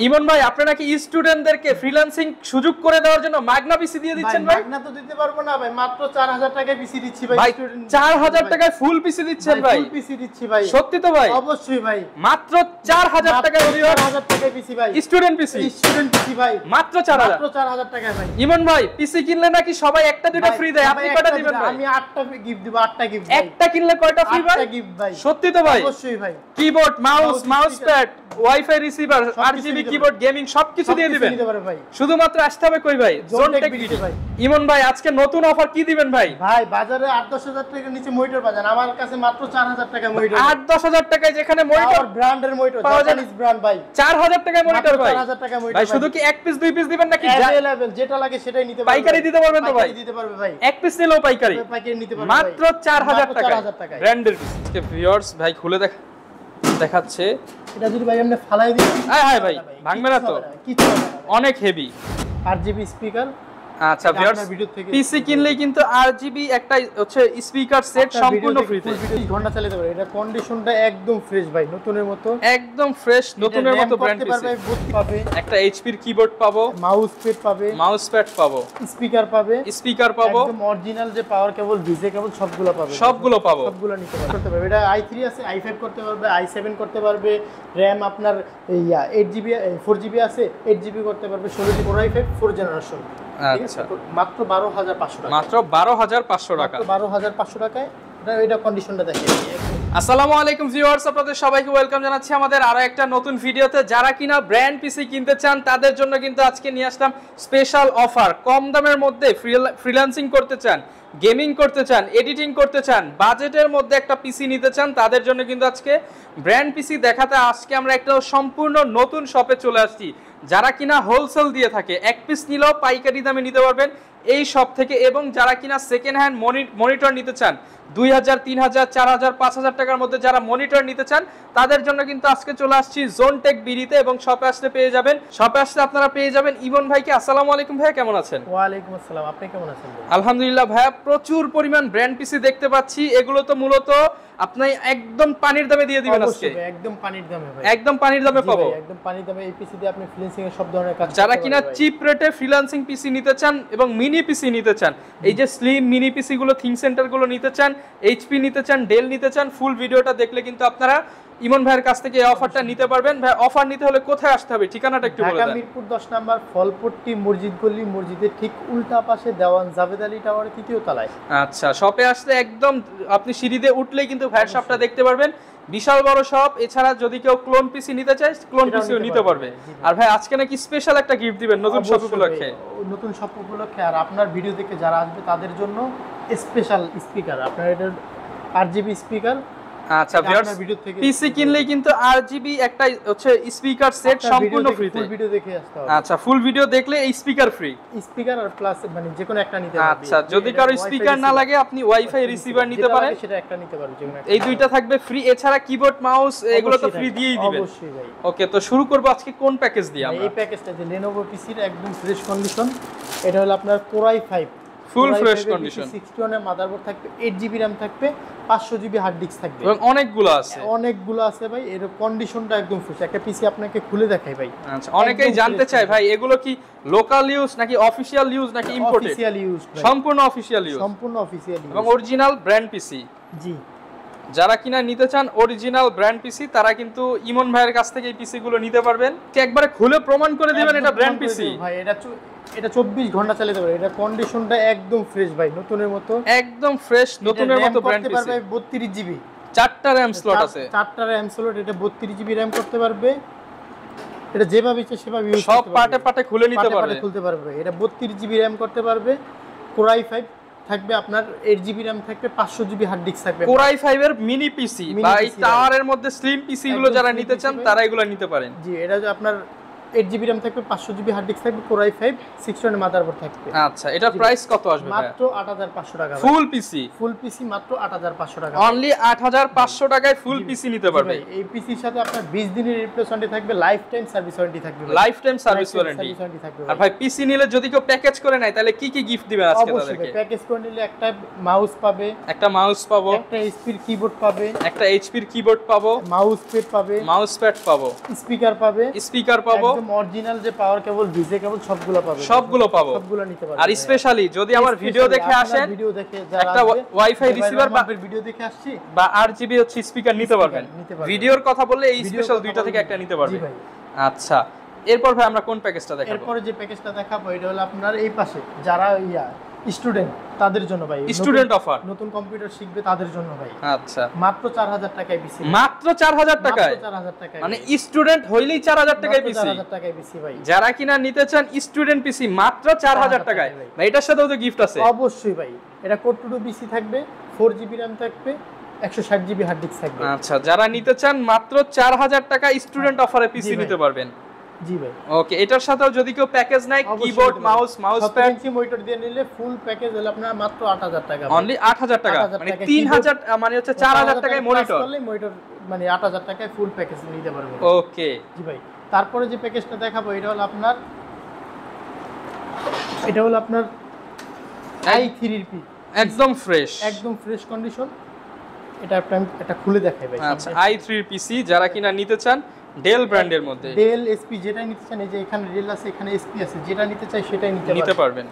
ইমন ভাই, আপনি নাকি স্টুডেন্টদেরকে ফ্রিল্যান্সিং সুযোগ করে দেওয়ার জন্য মাগনা পিসি দিয়ে দিচ্ছেন ভাই? মাগনা তো দিতে পারবো না ভাই, মাত্র 4000 টাকায় পিসি দিচ্ছি ভাই। ভাই 4000 টাকায় ফুল পিসি দিচ্ছেন ভাই? ফুল পিসি দিচ্ছি ভাই। সত্যি তো ভাই? অবশ্যই ভাই, মাত্র 4000 টাকায় 4000 টাকায় পিসি ভাই। স্টুডেন্ট পিসি ভাই মাত্র 4000 টাকায় ভাই। ইমন ভাই, পিসি কিনলে নাকি সবাই একটা দুটো ফ্রি দেয়, আপনি কয়টা দিবেন ভাই? আমি 8টা গিফট দিব, 8টা গিফট। একটা কিনলে কয়টা ফ্রি ভাই? 8টা গিফট ভাই। সত্যি তো ভাই? অবশ্যই ভাই। Keyboard, mouse pad, wifi receiver, RGB keyboard, gaming সবকিছু দিয়ে দিবেন। শুধুমাত্র আসতে হবে কই ভাই? জোনটেক বিডি ভাই। ইমন ভাই, আজকে নতুন অফার কি দিবেন ভাই? ভাই বাজারে 8-10 হাজার টাকার নিচে মনিটর বাজান, আমার কাছে মাত্র 4000 টাকা মনিটর। 8-10 টাকায় যেখানে মনিটর ব্র্যান্ডের মনিটর, জাপানিজ ব্র্যান্ড ভাই। 4000 টাকায় মনিটর ভাই। 4000 টাকা মনিটর ভাই শুধু কি এক পিস দুই পিস দিবেন নাকি अवेलेबल যেটা লাগে সেটাই নিতে পারবেন? পাইকারি দিতে পারবেন তো ভাই? পাইকারি দিতে পারবে ভাই। এক পিস নিলেও পাইকারি নিতে পারবে মাত্র 4000 টাকায় ব্র্যান্ডের পিস। আজকে ভিউয়ার্স ভাই খুলে দেখাচ্ছে। এটা যদি ভাই আমরা ফালাই দিই, হ্যাঁ ভাই ভাঙবে না তো? কিছু হবে না, অনেক হেভি। RGB speaker. আচ্ছা ভিউয়ার্স, পিসি কিনলেই কিন্তু আরজিবি একটা হচ্ছে স্পিকার সেট সম্পূর্ণ ফ্রিতে 20 ঘন্টা চালাতে পারবে। এটা কন্ডিশনটা একদম ফ্রেশ ভাই, নতুনের মতো, একদম ফ্রেশ নতুনের মতো ব্র্যান্ড পিসি। বুট পাবে, একটা এইচপির কিবোর্ড পাবো, মাউস প্যাড পাবো, স্পিকার পাবো, একদম অরিজিনাল যে পাওয়ার কেবল, ভিজে কেবল সবগুলো পাবে। সবগুলো নিতে পারবে। এটা i3 আছে, i5 করতে পারবে, i7 করতে পারবে। র‍্যাম আপনার 8GB 4GB আছে, 8GB করতে পারবে, 16GB Core i5 4 জেনারেশন। আচ্ছা, মাত্র 12500 টাকা। মাত্র 12500 টাকা। 12500 টাকায় এটা কন্ডিশনটা দেখেন। আসসালামু আলাইকুম ভিউয়ার্স, আপনাদের সবাইকে ওয়েলকাম জানাচ্ছি আমাদের আরো একটা নতুন ভিডিওতে। যারা কিনা ব্র্যান্ড পিসি কিনতে চান তাদের জন্য কিন্তু আজকে নিয়ে আসলাম স্পেশাল অফার। কম দামের মধ্যে ফ্রিল্যান্সিং করতে চান, গেমিং করতে চান, এডিটিং করতে চান, বাজেটের মধ্যে একটা পিসি নিতে চান, তাদের জন্য কিন্তু আজকে ব্র্যান্ড পিসি দেখাতে আজকে আমরা একটা সম্পূর্ণ নতুন শপে চলে আসছি। যারা কিনা হোলসেল দিয়ে থাকে, এক পিস নিলেও পাইকারি দামে নিতে পারবেন এই শপ থেকে। এবং যারা কিনা সেকেন্ড হ্যান্ড মনিটর নিতে চান, 2000, 3000, 4000, 5000 টাকার মধ্যে যারা মনিটর নিতে চান তাদের জন্য কিন্তু আজকে চলে আসছি জোনটেক বিডিতে। এবং শপে আসলে আপনারা পেয়ে যাবেন ইমন ভাইকে। আসসালামু আলাইকুম ভাইয়া, কেমন আছেন? ওয়ালাইকুম আসসালাম, আপনি কেমন আছেন? আলহামদুলিল্লাহ ভাইয়া, প্রচুর পরিমাণ ব্র্যান্ড পিসি দেখতে পাচ্ছি। এগুলো তো মূলত আপনি একদম পানির দামে দিয়ে দিবেন আজকে? একদম পানির দামে ভাই, একদম পানির দামে পাবো। একদম পানির দামে এই পিসি দিয়ে আপনি ফ্রিল্যান্সিং এর সব ধরনের কাজ। যারা কিনা চিপ রেটে ফ্রিল্যান্সিং পিসি নিতে চান এবং মিনি পিসি নিতে চান, এই যে স্লিম মিনি পিসি গুলো, থিং সেন্টার গুলো নিতে চান, এইচপি নিতে চান, ডেল নিতে চান, ফুল ভিডিওটা দেখলে কিন্তু আপনারা ইমন ভাইয়ের কাছ থেকে এই অফারটা নিতে পারবেন। ভাই অফার নিতে হলে কোথায় আসতে হবে, ঠিকানাটা একটু বলে দেন। ঢাকা মিরপুর 10 নাম্বার ফলপট্টি মসজিদ গলি, মসজিদের ঠিক উল্টা পাশে দেওয়ান জাভেদ আলী টাওয়ারের 3য় তলায়। আচ্ছা, শপে আসলে একদম আপনি সিঁড়ি দিয়ে উঠলেই কিন্তু ভাইয়ের শপটা দেখতে পারবেন। বিশাল বড় শপ। এছাড়া যদি কেউ ক্লোন পিসি নিতে চায়, ক্লোন পিসিও নিতে পারবে। আর ভাই আজকে নাকি স্পেশাল একটা গিফট দিবেন নতুন শপ উপলক্ষে? নতুন শপ উপলক্ষে আর আপনার ভিডিও দেখে যারা আসবে তাদের জন্য স্পেশাল স্পিকার, আপনার এটা আরজিবি স্পিকার। আচ্ছা ভিউয়ার্স, পিসি কিনলেই কিন্তু আরজিবি একটা হচ্ছে স্পিকার সেট সম্পূর্ণ ফ্রিতে। ফুল ভিডিও দেখে আসতে হবে। আচ্ছা, ফুল ভিডিও দেখলে এই স্পিকার ফ্রি। স্পিকার আর প্লাস মানে যে কোনো একটা নিতে পারবে। আচ্ছা, যদি কারো স্পিকার না লাগে আপনি ওয়াইফাই রিসিভার নিতে পারেন, সেটা একটা নিতে পারবে, যে কোনো একটা। এই দুইটা থাকবে ফ্রি। এছাড়া কিবোর্ড, মাউস এগুলো তো ফ্রি দিয়েই দিবেন। অবশ্যই ভাই। ওকে, তো শুরু করব আজকে কোন প্যাকেজ দিয়ে আমরা? এই প্যাকেজটা যে Lenovo পিসির একদম ফ্রেশ কন্ডিশন, এটা হলো আপনার Core i5 full fresh condition, 61 এর মাদারবোর্ড থাকবে, 8GB RAM থাকবে, 500GB হার্ড ডিস্ক থাকবে এবং অনেকগুলো আছে ভাই। এর কন্ডিশনটা একদম ফ্রেশ। একটা পিসি আপনাকে খুলে দেখাই ভাই। আচ্ছা, অনেকেই জানতে চায় ভাই এগুলো কি লোকাল ইউজ নাকি অফিশিয়াল ইউজ নাকি ইম্পোর্টেড? অফিশিয়াল ইউজ, সম্পূর্ণ অফিশিয়াল ইউজ এবং অরিজিনাল ব্র্যান্ড পিসি। জি, যারা কিনা নিতে চান অরিজিনাল ব্র্যান্ড পিসি তারা কিন্তু ইমন ভাইয়ের কাছ থেকে এই পিসি গুলো নিতে পারবেন। একবারে খুলে প্রমাণ করে দিবেন এটা ব্র্যান্ড পিসি ভাই। এটা 24 ঘন্টা চালাতে পারবে। এটা কন্ডিশনটা একদম ফ্রেশ ভাই, নতুনের মতো, একদম ফ্রেশ নতুনের মতো ব্র্যান্ড পিসি। 32GB 4টা RAM স্লট আছে, 4টা RAM স্লট। এটা 32GB RAM করতে পারবে। এটা যেভাবে ইচ্ছে সেভাবে ইউজ সব পার্টে খুলে নিতে পারবে, খুলতে পারবে। এটা 32GB RAM করতে পারবে। Core i5 থাকবে আপনার, 8GB RAM থাকবে, 500GB হার্ড ডিস্ক থাকবে। Core i5 এর মিনি পিসি বা এই টাওয়ারের মধ্যে স্লিম পিসি গুলো যারা নিতে চান তারা এগুলো নিতে পারেন। জি, এটা যে আপনার 8GB RAM থাকবে, 500GB হার্ড ডিস্ক থাকবে, Core i5 61 মাদারবোর্ড থাকবে। আচ্র, এটার প্রাইস কত আসবে? মাত্র 8500 টাকা। ফুল পিসি মাত্র 8500 টাকা। অনলি 8500 টাকায় ফুল পিসি নিতে পারবে। এই পিসির সাথে আপনার 20 দিনের রিপ্লেসমেন্ট থাকবে, লাইফ টাইম সার্ভিস ওয়ারেন্টি থাকবে। লাইফ টাইম সার্ভিস ওয়ারেন্টি থাকবে। আর ভাই পিসি নিলে যদি কেউ প্যাকেজ করে নেয় তাহলে কি কি গিফট দিবেন আজকে তাদেরকে? অবশ্যই প্যাকেজ করে নিলে একটা মাউস পাবে, একটা এইচপির কিবোর্ড পাবে, একটা এইচপির কিবোর্ড পাবো, মাউস প্যাড পাবে, স্পিকার পাবো, একদম একদম অরিজিনাল যে পাওয়ার কেবল ভিজে কেবল সবগুলো পাবেন, সবগুলো পাবো, সবগুলো নিতে পারবেন। আর স্পেশালি যদি আমার ভিডিও দেখে আসেন, ভিডিও দেখে যারা একটা ওয়াইফাই রিসিভার বা ভিডিও দেখে আসছি বা 8GB হচ্ছে স্পিকার নিতে পারবেন। ভিডিওর কথা বললে এই স্পেশাল দুইটা থেকে একটা নিতে পারবেন। আচ্ছা, এরপর ভাই আমরা কোন প্যাকেজটা দেখাবো? এরপর যে প্যাকেজটা দেখাবো এটা হলো আপনার এই পাশে যারা স্টুডেন্ট তাদের জন্য ভাই, স্টুডেন্ট অফার, নতুন কম্পিউটার শিখবে তাদের জন্য ভাই। আচ্ছা, মাত্র 4000 টাকায় পিসি, মাত্র 4000 টাকায়, 4000 টাকায়, মানে স্টুডেন্ট হইলেই 4000 টাকায় পিসি, 4000 টাকায় পিসি ভাই। যারা কিনা নিতে চান স্টুডেন্ট পিসি মাত্র 4000 টাকায় ভাই, এটার সাথেও তো গিফট আছে অবশ্যই ভাই। এটা কোড টু পিসি থাকবে, 4GB RAM থাকবে, 160GB হার্ড ডিস্ক থাকবে। আচ্ছা, যারা নিতে চান মাত্র 4000 টাকা স্টুডেন্ট অফারে পিসি নিতে পারবেন। জি ভাই, ওকে, এটার সাথেও যদি কেউ প্যাকেজ নাই, কিবোর্ড, মাউস প্যাড, মনিটর দিয়ে নিলে ফুল প্যাকেজ হলো আপনার মাত্র 8000 টাকা, অনলি 8000 টাকা, মানে 3000 মানে হচ্ছে 4000 টাকায় মনিটর মানে 8000 টাকায় ফুল প্যাকেজ নিতে পারবেন। ওকে জি ভাই, তারপরে যে প্যাকেজটা দেখাবো এটা হলো আপনার i3 একদম ফ্রেশ, একদম ফ্রেশ কন্ডিশন। এটা একটা খুলে দেখাই ভাই। আচ্ছা, i3 পিসি যারা কিনা নিতে চান ডেল ব্র্যান্ডের মধ্যে, ডেল এসপি যেটা নিতে চান, এই যে এখানে ডেল আছে, এখানে এসপি আছে, যেটা নিতে চাই সেটাই নিতে পারবেন।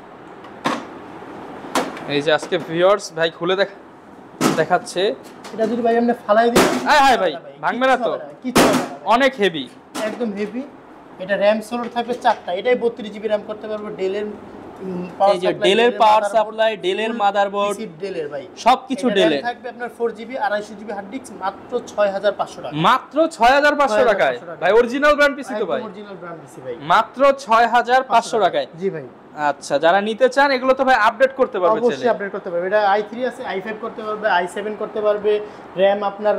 এই যে আজকে ভিউয়ার্স ভাই খুলে দেখাচ্ছে, এটা যদি ভাই আপনি ফালাই দিই, হ্যাঁ ভাই ভাঙবে না তো, কিছু হবে না, অনেক হেভি, একদম হেভি। এটা র‍্যাম সোলার থাকবে 4টা, এটাই 32GB র‍্যাম করতে পারবে। ডেলের এই যে ডেলের পাওয়ার সাপ্লাই, ডেলের মাদারবোর্ড, ডেলের ভাই সবকিছু ডেলের থাকবে। আপনার 4GB 250GB হার্ড ডিস্ক মাত্র 6500 টাকা, মাত্র 6500 টাকায় ভাই। অরিজিনাল ব্র্যান্ড পিসি তো ভাই, অরিজিনাল ব্র্যান্ড পিসি ভাই, মাত্র 6500 টাকায়। জি ভাই। আচ্ছা, যারা নিতে চান এগুলো তো ভাই আপডেট করতে পারবে, অবশ্যই আপডেট করতে পারবে। এটা i3 আছে, i5 করতে পারবে, i7 করতে পারবে। র‍্যাম আপনার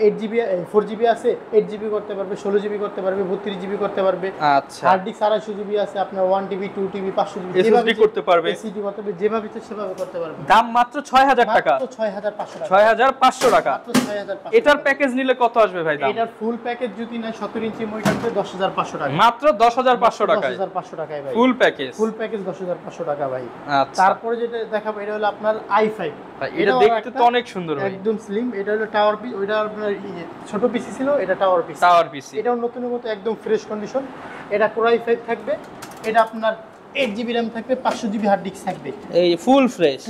8GB 4GB আছে, 8GB করতে পারবে, 16GB করতে পারবে, 32GB করতে পারবে। আচ্ছা, হার্ড ডিস্ক 250GB আছে, আপনার 1TB 2TB 500GB SSD করতে পারবে, SSD করতে পারবে, যেভাবে ইচ্ছে সেভাবে করতে পারবে। দাম মাত্র 6000 টাকা, মাত্র 6500 টাকা, 6500 টাকা। মাত্র 6500। এটার প্যাকেজ নিলে কত আসবে ভাই দাম? এটার ফুল প্যাকেজ যদি না 17 ইঞ্চি মনিটর 10500 টাকা, মাত্র 10500 টাকায় 10500 টাকায় ভাই ফুল প্যাকেজ, ফুল প্যাকেজ 10500 টাকা ভাই। আচ্ছা, তারপরে যেটা দেখাবো এটা হলো আপনার i5, এটা দেখতে তো অনেক সুন্দর ভাই, একদম স্লিম। এটা হলো টাওয়ার পিস, ওইটা আপনার ছোট পিসি ছিল, এটা টাওয়ার পিসি। এটাও নতুনের মতো একদম ফ্রেশ কন্ডিশন। এটা Core i5 থাকবে, এটা আপনার 8GB RAM থাকবে, 500GB হার্ড ডিস্ক থাকবে, এই ফুল ফ্রেশ,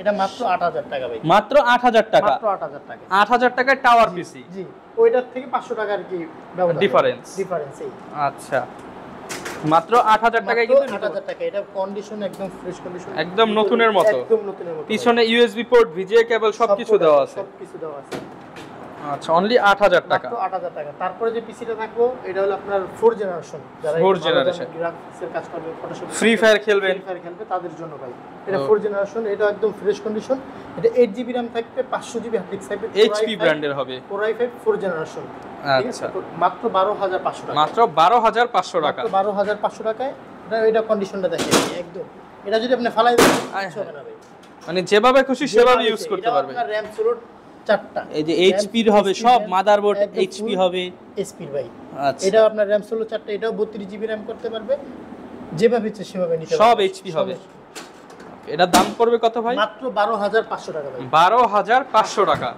এটা মাত্র 8000 টাকা ভাই, মাত্র 8000 টাকা, মাত্র 8000 টাকা, 8000 টাকায় টাওয়ার পিসি। জি, ওইটার থেকে 500 টাকার কি ডিফারেন্স এই। আচ্ছা, মাত্র 8000 টাকায় কিন্তু 8000 টাকা। এটা কন্ডিশন একদম ফ্রেশ কন্ডিশন, একদম নতুনের মতো, পিছনে ইউএসবি পোর্ট, ভিজিএ কেবল সবকিছু দেওয়া আছে। আচ্ছা, অনলি 8000 টাকা, মাত্র 8000 টাকা। তারপরে যে পিসিটা থাকবো এটা হলো আপনার 4 জেনারেশন, যারা 4 জেনারেশন গ্রাফিক্সের কাজ করবে, ফটোশপ, ফ্রি ফায়ার খেলবে তাদের জন্য ভাই। এটা 4 জেনারেশন, এটা একদম ফ্রেশ কন্ডিশন। এটা 8GB RAM থাকবে, 500GB হার্ড ডিস্ক থাকবে, এইচপি ব্র্যান্ডের হবে, Core i5 4 জেনারেশন। আচ্ছা, মাত্র 12500 টাকা, মাত্র 12500 টাকা, 12500 টাকায়। এটা কন্ডিশনটা দেখেন একদম। এটা যদি আপনি ফালাই দেন কিছু হবে না ভাই, মানে যেভাবে খুশি সেভাবে ইউজ করতে পারবে। এটা RAM সোলার 4টা, এই যে এইচপি এর হবে সব, মাদারবোর্ড এইচপি হবে, এসপি ভাই। আচ্ছা, এটা আপনার RAM সোলার 4টা, এটাও 32GB RAM করতে পারবে, যেভাবে ইচ্ছে সেভাবে নিতে পারবে, সব এইচপি হবে। এটার দাম পড়বে কত ভাই? মাত্র 12500 টাকা ভাই, 12500 টাকা।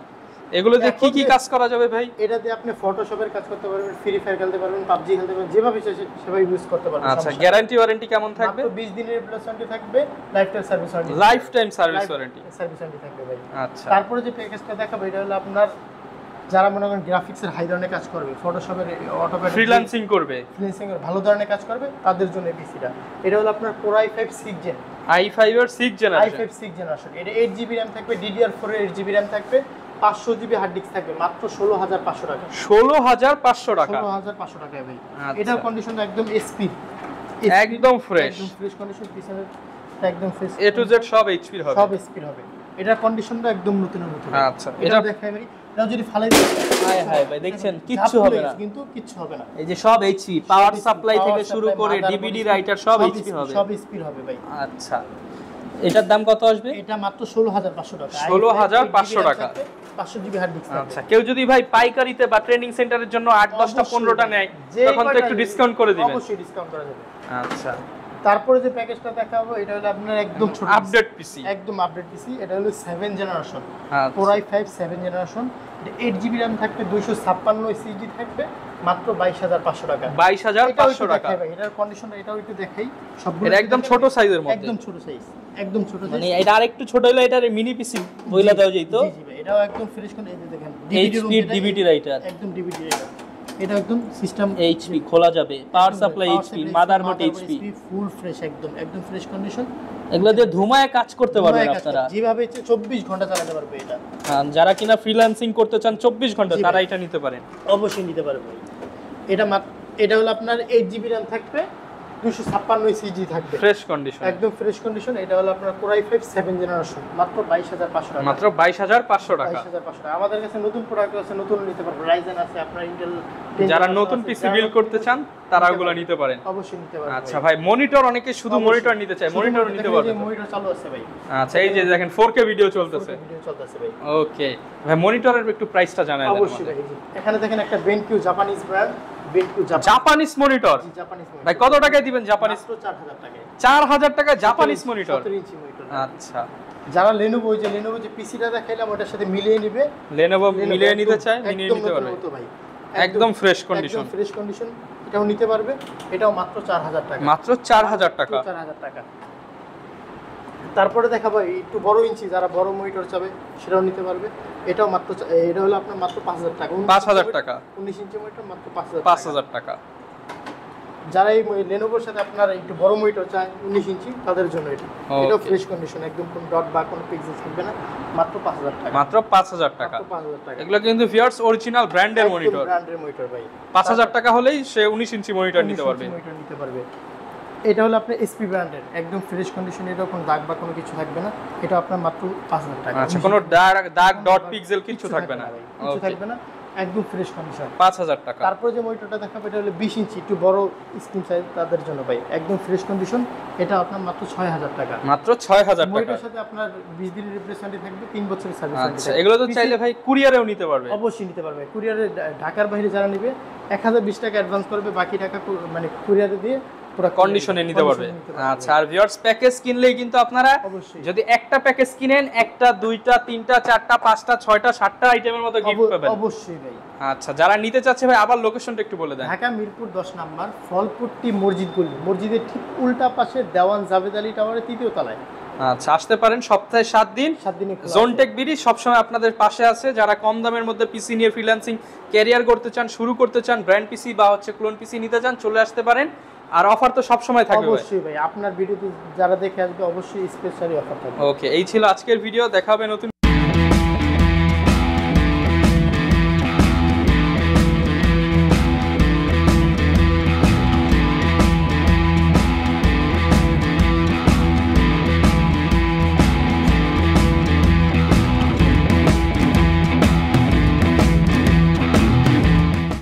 এগুলো দিয়ে কি কি কাজ করা যাবে ভাই? এটা দিয়ে আপনি ফটোশপের কাজ করতে পারবেন, ফ্রি ফায়ার খেলতে পারবেন, পাবজি খেলতে পারবেন, যেভাবে ইচ্ছে সেভাবে ইউজ করতে পারবেন। আচ্ছা, গ্যারান্টি ওয়ারেন্টি কেমন থাকবে? মাত্র 20 দিনের রিপ্লেসমেন্ট থাকবে, lifetime service warranty, lifetime service warranty থাকবে ভাই। আচ্ছা, তারপরে যে প্যাকেজটা দেখাবো এটা হলো আপনার যারা মনে করেন গ্রাফিক্সের হাই ধরনের কাজ করবে, ফটোশপের, অটোক্যাড, ফ্রিল্যান্সিং করবে, ভালো ধরনের কাজ করবে, তাদের জন্য এই পিসিটা। এটা হলো আপনার Core i5 6 জেন, i5 এর 6 জেনারেশন। এটা 8GB RAM থাকবে, DDR4 এর 8GB RAM থাকবে, 500GB হার্ড ডিস্ক থাকবে, মাত্র 16500 টাকা, 16500 টাকা, 16500 টাকায় ভাই। আচ্ছা, এটার কন্ডিশনটা একদম এসপি, একদম ফ্রেশ, একদম ফ্রেশ কন্ডিশন, পিছনের একদম ফ্রেশ, এ টু জেড সব এইচপি হবে, সব এসপি হবে। এটার কন্ডিশনটা একদম নতুনের মতো। আচ্ছা, এটা দেখাই ভাই, এটা যদি ফালাই দিই, হাই ভাই দেখছেন কিচ্ছু হবে না, কিন্তু কিচ্ছু হবে না। এই যে সব এইচপি, পাওয়ার সাপ্লাই থেকে শুরু করে ডিভিডি রাইটার সব এইচপি হবে, সব এসপি হবে ভাই। আচ্ছা, এটার দাম কত আসবে? এটা মাত্র 16500 টাকা, 16500 টাকা, 500GB হার্ড ডিস্ক। আচ্ছা, কেউ যদি ভাই পাইকারিতে বা ট্রেনিং সেন্টারের জন্য 8 10টা 15টা নেয় তখন তো একটু ডিসকাউন্ট করে দিবেন? অবশ্যই ডিসকাউন্ট করা যাবে। আচ্ছা, তারপরে যে প্যাকেজটা দেখাবো এটা হলো আপনার একদম ছোট আপডেট পিসি, একদম আপডেট পিসি। এটা হলো 7 জেনারেশন, আচ্ছা, Core i5 7 জেনারেশন। এটা 8GB RAM থাকবে, 256 SSD থাকবে, মাত্র 22500 টাকা। 22500 টাকা ভাই, এটার কন্ডিশনটা এটাও একটু দেখাই। সবগুলো এটা একদম ছোট সাইজের মধ্যে, একদম ছোট সাইজ, একদম ছোট সাইজ। মানে এটা আরেকটু ছোট হলে এটার মিনি পিসি বইলা দাও যাইতো। জি জি ভাই, এটাও একদম ফ্রেশ কোন, এই যে দেখেন এইচপি ডিভিডি রাইটার, একদম ডিভিডি রাইটার। এটা একদম সিস্টেম এইচপি খোলা যাবে, power supply HP, motherboard HP, full fresh, একদম একদম ফ্রেশ কন্ডিশন। এগুলো দিয়ে ধুমায় কাজ করতে পারবেন আপনারা, যেভাবে ইচ্ছে 24 ঘন্টা চালাতে পারবে এটা। যারা কিনা ফ্রিল্যান্সিং করতে চান 24 ঘন্টা, তারা এটা নিতে পারেন, অবশ্যই নিতে পারবে। এটা হলো আপনার 8GB RAM থাকবে, 256 সিজি থাকবে, ফ্রেশ কন্ডিশন, একদম ফ্রেশ কন্ডিশন। এটা হলো আপনার Core i5 7 জেনারেশন, মাত্র 22500 টাকা, মাত্র 22500 টাকা। 22500 টাকা। আমাদের কাছে নতুন প্রোডাক্ট আছে, নতুন নিতে পারবেন। Ryzen আছে, আপনার Intel, যারা নতুন পিসি বিল্ড করতে চান তারা ওগুলো নিতে পারেন, অবশ্যই নিতে পারবেন। আচ্ছা ভাই, মনিটর অনেকে শুধু মনিটর নিতে চায়, মনিটর নিতে পারবেন। মনিটর চালু আছে ভাই। আচ্ছা, এই যে দেখেন 4K ভিডিও চলতেছে, ভাই। ওকে ভাই, মনিটরের একটু প্রাইসটা জানাই দেন। অবশ্যই ভাই, এখানে দেখেন একটা BenQ Japanese brand, BenQ Japanese monitor. ভাই কত টাকায় দিবেন জাপানিজ? 4000 টাকায়। 4000 টাকা জাপানিজ মনিটর, 17 ইঞ্চি মনিটর। আচ্ছা, যারা Lenovo যে পিসিটা দেখাইলাম ওটার সাথে মিলিয়ে নেবে, Lenovo মিলিয়ে নিতে চায়, মিলিয়ে নিতে পারবে, একদম ফ্রেশ কন্ডিশন, একদম ফ্রেশ কন্ডিশন। এটাও নিতে পারবে, এটাও মাত্র 4000 টাকা, মাত্র 4000 টাকা, 4000 টাকা। তারপরে দেখাবো একটু বড় ইঞ্চি, যারা বড় মনিটর চাবে সেটাও নিতে পারবে। এটাও মাত্র, এটা হলো আপনার মাত্র 5000 টাকা, 5000 টাকা, 19 ইঞ্চি মনিটর মাত্র 5000 টাকা। যারা এই Lenovoর সাথে আপনার একটু বড় মনিটর চায় 19 ইঞ্চি, তাদের জন্য এটাও ফ্রেশ কন্ডিশন, একদম কোনো ডট বা কোনো পিক্সেল থাকবে না, মাত্র 5000 টাকা, মাত্র 5000 টাকা। 5000 টাকা। এগুলো কিন্তু ভিউয়ার্স অরিজিনাল ব্র্যান্ডের মনিটর, ব্র্যান্ডের মনিটর ভাই। 5000 টাকা হলেই সে 19 ইঞ্চি মনিটর নিতে পারবে। মনিটর নিতে পারবে। এটা হলো আপনার SP ব্র্যান্ডের, একদম ফ্রেশ কন্ডিশন, এটাও কোনো দাগ বা কোনো কিছু থাকবে না, এটা আপনার মাত্র 5000 টাকা। আচ্ছা, কোনো দাগ ডট পিক্সেল কিছু থাকবে না, কিছু থাকবে না, একদম ফ্রেশ কন্ডিশন, 5000 টাকা। তারপর যে মনিটরটা দেখাবো এটা হলো 20 ইঞ্চি, একটু বড় স্ক্রিন সাইজ, তাদের জন্য ভাই একদম ফ্রেশ কন্ডিশন। এটা আপনার মাত্র 6000 টাকা, মাত্র 6000 টাকা। মনিটরের সাথে আপনার 20 দিনের রিপ্লেসমেন্ট থাকবে, 3 বছরের সার্ভিস ওয়ারেন্টি আচ্ছা, থাকবে। এগুলো তো চাইলে ভাই কুরিয়ারেও নিতে পারবে, অবশ্যই নিতে পারবে। কুরিয়ারে ঢাকার বাইরে যারা নেবে 1020 টাকা অ্যাডভান্স করবে, বাকি টাকা মানে কুরিয়ারে দিয়ে পুরো কন্ডিশনে নিতে পারবে। আচ্ছা, আর ভিউয়ার্স প্যাকেজ কিনলেই কিন্তু আপনারা যদি একটা প্যাকেজ কিনেন, একটা, দুইটা, তিনটা, চারটা, পাঁচটা, ছয়টা, সাতটা আইটেমের মতো গিফট পাবেন। অবশ্যই ভাই। আচ্ছা, যারা নিতে চাচ্ছে ভাই আবার লোকেশনটা একটু বলে দেন। ঢাকা মিরপুর 10 নাম্বার, ফলপট্টি মসজিদ গলি, মসজিদের ঠিক উল্টা পাশে দেওয়ান জাভেদ আলী টাওয়ারের 3য় তলায়। আচ্ছা, আসতে পারেন সপ্তাহে 7 দিন। জোনটেক বিডি সবসময় আপনাদের পাশে আছে। যারা কম দামের মধ্যে পিসি নিয়ে ফ্রিল্যান্সিং ক্যারিয়ার করতে চান, শুরু করতে চান, ব্র্যান্ড পিসি বা ক্লোন পিসি নিতে চান, চলে আসতে পারেন। আর অফার তো সব সময় থাকবে অবশ্যই ভাই, আপনার ভিডিওতে যারা দেখে আসবে অবশ্যই স্পেশালি অফার থাকবে। ওকে, এই ছিল আজকের ভিডিও, দেখা হবে নতুন